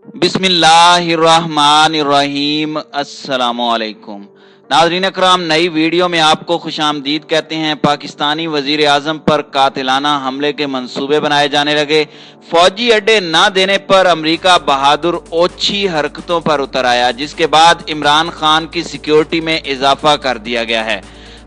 बिस्मिल्लाहिर्रहमानिर्रहीम। अस्सलामुअलैकुम नाज़रीन अकराम, नई वीडियो में आपको खुशामदीद कहते हैं। पाकिस्तानी वजीर आज़म पर कातिलाना हमले के मंसूबे बनाए जाने लगे। फौजी अड्डे न देने पर अमरीका बहादुर ओछी हरकतों पर उतर आया, जिसके बाद इमरान खान की सिक्योरिटी में इजाफा कर दिया गया है।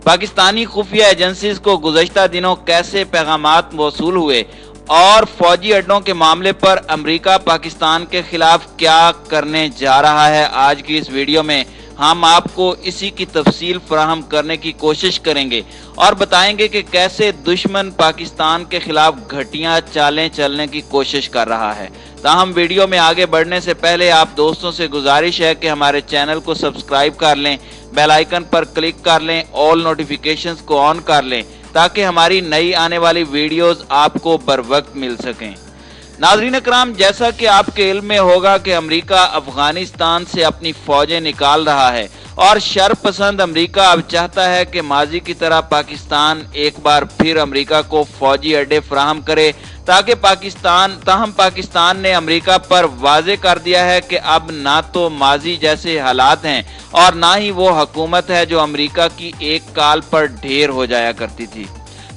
पाकिस्तानी खुफिया एजेंसीज को गुज़श्ता दिनों कैसे पैगामात मौसूल हुए और फौजी अड्डों के मामले पर अमेरिका पाकिस्तान के खिलाफ क्या करने जा रहा है, आज की इस वीडियो में हम आपको इसी की तफसील फराहम करने की कोशिश करेंगे और बताएंगे कि कैसे दुश्मन पाकिस्तान के खिलाफ घटिया चालें चलने की कोशिश कर रहा है। ताहम वीडियो में आगे बढ़ने से पहले आप दोस्तों से गुजारिश है कि हमारे चैनल को सब्सक्राइब कर लें, बेल आइकन पर क्लिक कर लें, ऑल नोटिफिकेशंस को ऑन कर लें ताकि हमारी नई आने वाली वीडियोस आपको बर वक्त मिल सकें। नाज़रीन अकराम, जैसा कि आपके इल्म में होगा कि अमेरिका अफगानिस्तान से अपनी फौजें निकाल रहा है और शर पसंद अमेरिका अब चाहता है कि माजी की तरह पाकिस्तान एक बार फिर अमेरिका को फौजी अड्डे फराहम करे ताकि पाकिस्तान ने अमेरिका पर वाजे कर दिया है कि अब ना तो माजी जैसे हालात हैं और ना ही वो हुकूमत है जो अमेरिका की एक काल पर ढेर हो जाया करती थी।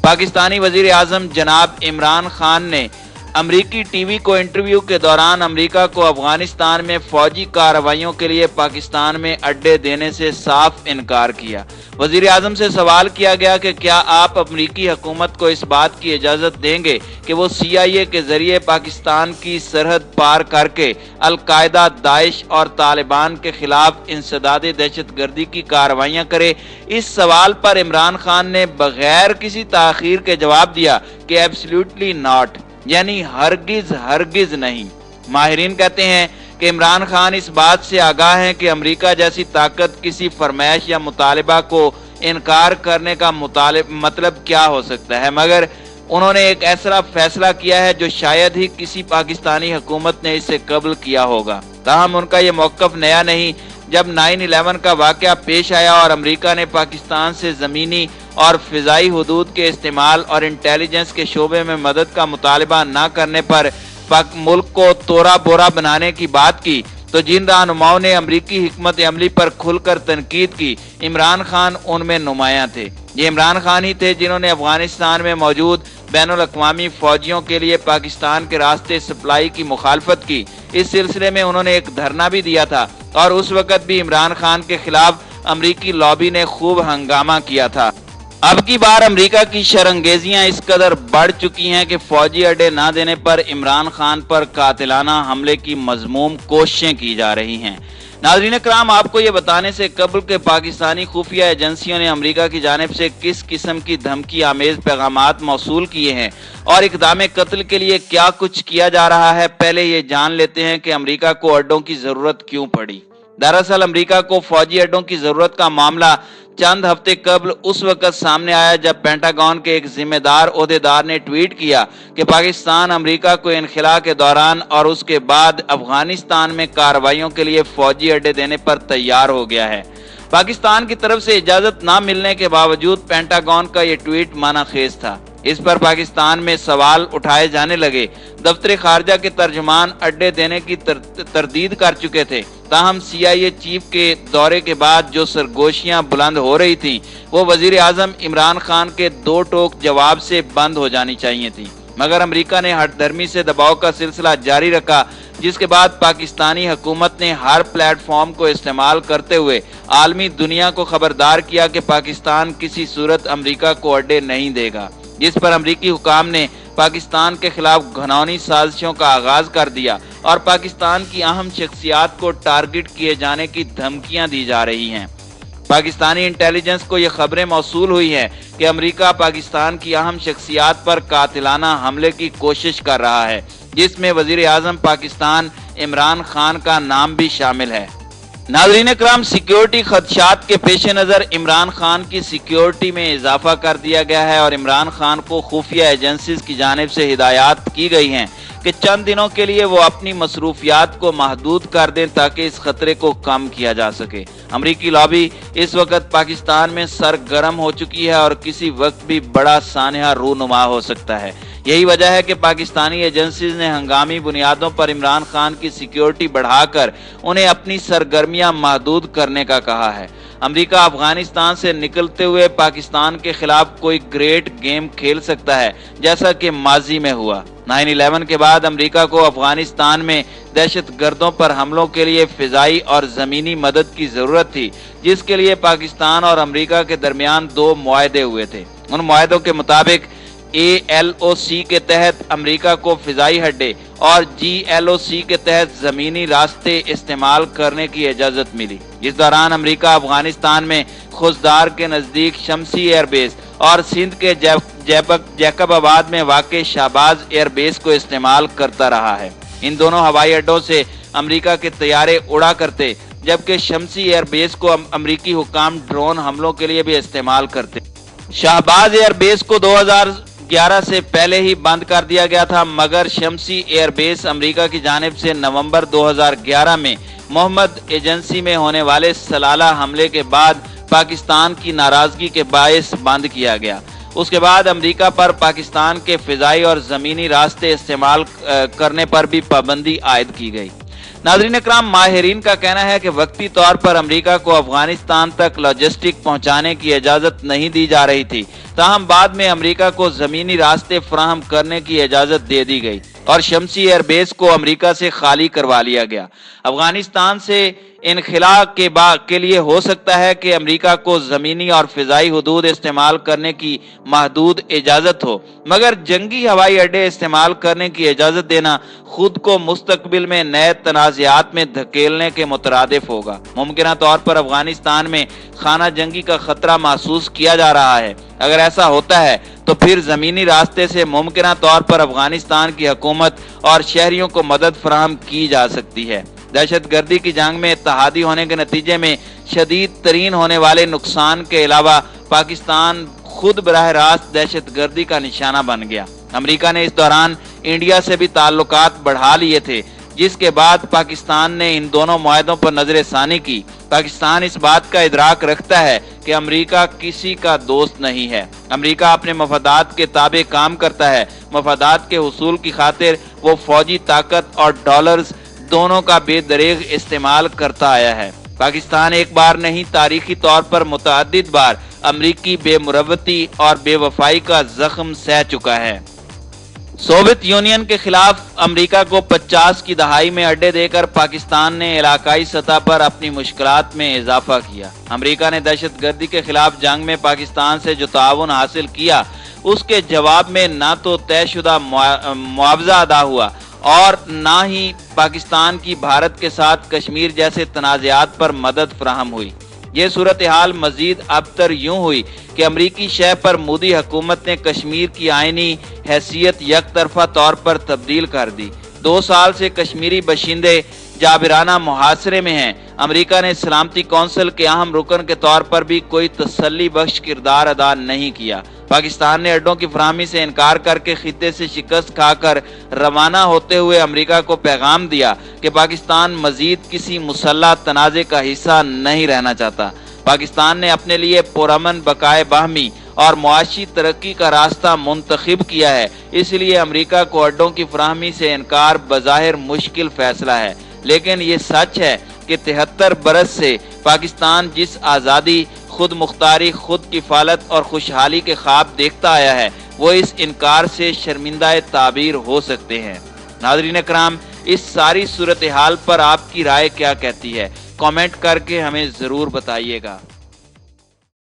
पाकिस्तानी वजीर आजम जनाब इमरान खान ने अमरीकी टीवी को इंटरव्यू के दौरान अमेरिका को अफगानिस्तान में फौजी कार्रवाइयों के लिए पाकिस्तान में अड्डे देने से साफ इनकार किया। वजीर आजम से सवाल किया गया कि क्या आप अमरीकी हुकूमत को इस बात की इजाज़त देंगे कि वो CIA के जरिए पाकिस्तान की सरहद पार करके अलकायदा, दाइश और तालिबान के खिलाफ इंसदादी दहशतगर्दी की कार्रवाइयाँ करे। इस सवाल पर इमरान खान ने बगैर किसी ताखीर के जवाब दिया कि एब्सोल्युटली नॉट, यानी हरगिज हरगिज नहीं। माहिरीन कहते हैं कि इमरान खान इस बात से आगाह हैं कि अमेरिका जैसी ताकत किसी फरमाइश या मुतालिबा को इनकार करने का मतलब क्या हो सकता है, मगर उन्होंने एक ऐसा फैसला किया है जो शायद ही किसी पाकिस्तानी हुकूमत ने इससे कबल किया होगा। ताहम उनका ये मौक़िफ़ नया नहीं। जब 9/11 का वाक़या पेश आया और अमेरिका ने पाकिस्तान से ज़मीनी और फ़िज़ाई हुदूद के इस्तेमाल और इंटेलिजेंस के शोबे में मदद का मुतालबा न करने पर मुल्क को तोड़ा बोरा बनाने की बात की, तो जिन रहनुमाओं ने अमरीकी हिकमत अमली पर खुलकर तनकीद की, इमरान खान उनमें नुमायां थे। ये इमरान खान ही थे जिन्होंने अफगानिस्तान में मौजूद बैनुल अक़वामी फ़ौजियों के लिए पाकिस्तान के रास्ते सप्लाई की मुखालफत की। इस सिलसिले में उन्होंने एक धरना भी दिया था और उस वक़्त भी इमरान खान के खिलाफ अमरीकी लॉबी ने खूब हंगामा किया था। अब की बार अमेरिका की शरंगेजियां इस कदर बढ़ चुकी हैं कि फौजी अड्डे न देने पर इमरान खान पर कातिलाना हमले की मज़मूम कोशिशें की जा रही हैं। नाज़रीन कराम, आपको ये बताने से कबल के पाकिस्तानी खुफिया एजेंसियों ने अमेरिका की जानिब से किस किस्म की धमकी आमेज पैगामात मौसूल किए हैं और इक़दाम कत्ल के लिए क्या कुछ किया जा रहा है, पहले ये जान लेते हैं कि अमेरिका को अड्डों की ज़रूरत क्यों पड़ी। दरअसल अमेरिका को फौजी अड्डों की ज़रूरत का मामला चंद हफ्ते कबल उस वक़्त सामने आया जब पेंटागन के एक जिम्मेदार ओहदेदार ने ट्वीट किया कि पाकिस्तान अमेरिका को इनखला के दौरान और उसके बाद अफगानिस्तान में कार्रवाइयों के लिए फौजी अड्डे देने पर तैयार हो गया है। पाकिस्तान की तरफ से इजाज़त ना मिलने के बावजूद पेंटागन का ये ट्वीट मानाखेज था। इस पर पाकिस्तान में सवाल उठाए जाने लगे। दफ्तर खारजा के तर्जुमान अड्डे देने की तरदीद कर चुके थे। ताहम CIA चीफ के दौरे के बाद जो सरगोशियां बुलंद हो रही थीं, वो वजीर आजम इमरान खान के दो टोक जवाब से बंद हो जानी चाहिए थी, मगर अमेरिका ने हठधर्मी से दबाव का सिलसिला जारी रखा, जिसके बाद पाकिस्तानी हुकूमत ने हर प्लेटफॉर्म को इस्तेमाल करते हुए आलमी दुनिया को खबरदार किया कि पाकिस्तान किसी सूरत अमेरिका को अड्डे नहीं देगा, जिस पर अमरीकी हुकाम ने पाकिस्तान के खिलाफ घिनौनी साजिशों का आगाज कर दिया और पाकिस्तान की अहम शख्सियात को टारगेट किए जाने की धमकियां दी जा रही हैं। पाकिस्तानी इंटेलिजेंस को यह खबरें मौसूल हुई हैं कि अमेरिका पाकिस्तान की अहम शख्सियात पर कातिलाना हमले की कोशिश कर रहा है, जिसमें वजीर आजम पाकिस्तान इमरान खान का नाम भी शामिल है। नाज़रीन कराम, सिक्योरिटी खदशात के पेश नज़र इमरान खान की सिक्योरिटी में इजाफा कर दिया गया है और इमरान खान को खुफिया एजेंसीज की जानिब से हिदायत की गई हैं कि चंद दिनों के लिए वो अपनी मसरूफियात को महदूद कर दें ताकि इस खतरे को कम किया जा सके। अमरीकी लॉबी इस वक्त पाकिस्तान में सरगर्म हो चुकी है और किसी वक्त भी बड़ा सानहा रूनुमा हो सकता है। यही वजह है कि पाकिस्तानी एजेंसीज ने हंगामी बुनियादों पर इमरान खान की सिक्योरिटी बढ़ाकर उन्हें अपनी सरगर्मियां महदूद करने का कहा है। अमेरिका अफगानिस्तान से निकलते हुए पाकिस्तान के खिलाफ कोई ग्रेट गेम खेल सकता है, जैसा कि माजी में हुआ। 9/11 के बाद अमेरिका को अफगानिस्तान में दहशत गर्दों पर हमलों के लिए फिजाई और जमीनी मदद की जरूरत थी, जिसके लिए पाकिस्तान और अमेरिका के दरमियान 2 मुआहदे हुए थे। उन मुआहदों के मुताबिक ALOC के तहत अमेरिका को फिजाई अड्डे और GLOC के तहत जमीनी रास्ते इस्तेमाल करने की इजाजत मिली। इस दौरान अमेरिका अफगानिस्तान में खुजदार के नजदीक शमसी एयरबेस और सिंध के जैकबाबाद में वाक़ शाहबाज एयरबेस को इस्तेमाल करता रहा है। इन दोनों हवाई अड्डों से अमेरिका के तैयारे उड़ा करते, जबकि शमसी एयरबेस को अमेरिकी हुकाम ड्रोन हमलों के लिए भी इस्तेमाल करते। शाहबाज एयरबेस को 2011 से पहले ही बंद कर दिया गया था, मगर शमसी एयरबेस अमेरिका की जानिब से नवंबर 2011 में मोहम्मद एजेंसी में होने वाले सलाला हमले के बाद पाकिस्तान की नाराजगी के बायस बंद किया गया। उसके बाद अमेरिका पर पाकिस्तान के फिजाई और जमीनी रास्ते इस्तेमाल करने पर भी पाबंदी आयद की गई। नाज़रीन इकराम, माहिरीन का कहना है कि वक्ती तौर पर अमेरिका को अफगानिस्तान तक लॉजिस्टिक पहुंचाने की इजाजत नहीं दी जा रही थी, ताहम बाद में अमेरिका को जमीनी रास्ते फराहम करने की इजाजत दे दी गई और शमसी एयरबेस को अमेरिका से खाली करवा लिया गया। अफगानिस्तान से इनखिला के लिए हो सकता है कि अमेरिका को जमीनी और फिजाई हुदूद इस्तेमाल करने की महदूद इजाजत हो, मगर जंगी हवाई अड्डे इस्तेमाल करने की इजाजत देना खुद को मुस्तकबिल में नए तनाज़ात में धकेलने के मुतरादिफ होगा। मुमकिन तौर पर अफगानिस्तान में खाना जंगी का खतरा महसूस किया जा रहा है। अगर ऐसा होता है तो फिर जमीनी रास्ते से मुमकिन तौर पर अफगानिस्तान की हुकूमत और शहरियों को मदद फराहम की जा सकती है। दहशत गर्दी की जंग में इत्तेहादी होने के नतीजे में शदीद तरीन होने वाले नुकसान के अलावा पाकिस्तान खुद बराह रास्त दहशत गर्दी का निशाना बन गया। अमेरिका ने इस दौरान इंडिया से भी ताल्लुकात बढ़ा लिए थे, जिसके बाद पाकिस्तान ने इन दोनों मुआहदों पर नजरसानी की। पाकिस्तान इस बात का इदराक रखता है कि अमेरिका किसी का दोस्त नहीं है। अमेरिका अपने मफादात के ताबे काम करता है। मफादात के हुसूल की खातिर वो फौजी ताकत और डॉलर्स दोनों का बेदरेग इस्तेमाल करता आया है। पाकिस्तान एक बार नहीं, तारीखी तौर पर मुतअद्दिद बार अमरीकी बेमुरवती और बेवफाई का जख्म सह चुका है। सोवियत यूनियन के खिलाफ अमेरिका को 50 की दहाई में अड्डे देकर पाकिस्तान ने इलाकाई सतह पर अपनी मुश्किलात में इजाफा किया। अमेरिका ने दहशत गर्दी के खिलाफ जंग में पाकिस्तान से जो ताउन हासिल किया, उसके जवाब में ना तो तयशुदा मुआवजा अदा हुआ और ना ही पाकिस्तान की भारत के साथ कश्मीर जैसे तनाज़ात पर मदद फराहम हुई। ये सूरत हाल मजीद अबतर यूं हुई कि अमरीकी शह पर मोदी हुकूमत ने कश्मीर की आइनी हैसियत यक तरफा तौर पर तब्दील कर दी। 2 साल से कश्मीरी बशिंदे जाबिराना मुहासरे में हैं। अमेरिका ने सलामती कौंसिल के अहम रुकन के तौर पर भी कोई तसल्ली बख्श किरदार अदा नहीं किया। पाकिस्तान ने अड्डों की फराहमी से इनकार करके खित्ते से शिकस्त खाकर रवाना होते हुए अमेरिका को पैगाम दिया कि पाकिस्तान मजीद किसी मुसल्लह तनाज़े का हिस्सा नहीं रहना चाहता। पाकिस्तान ने अपने लिए पुरअमन बकाए बाहमी और मुआशी तरक्की का रास्ता मुंतखब किया है, इसलिए अमेरिका को अड्डों की फराहमी से इनकार बज़ाहिर मुश्किल फैसला है। लेकिन ये सच है कि 73 बरस से पाकिस्तान जिस आज़ादी, खुद मुख्तारी, खुद किफालत और खुशहाली के ख्वाब देखता आया है, वो इस इनकार से शर्मिंदा ताबीर हो सकते हैं। नाज़रीन इकराम, इस सारी सूरत हाल पर आपकी राय क्या कहती है? कमेंट करके हमें ज़रूर बताइएगा।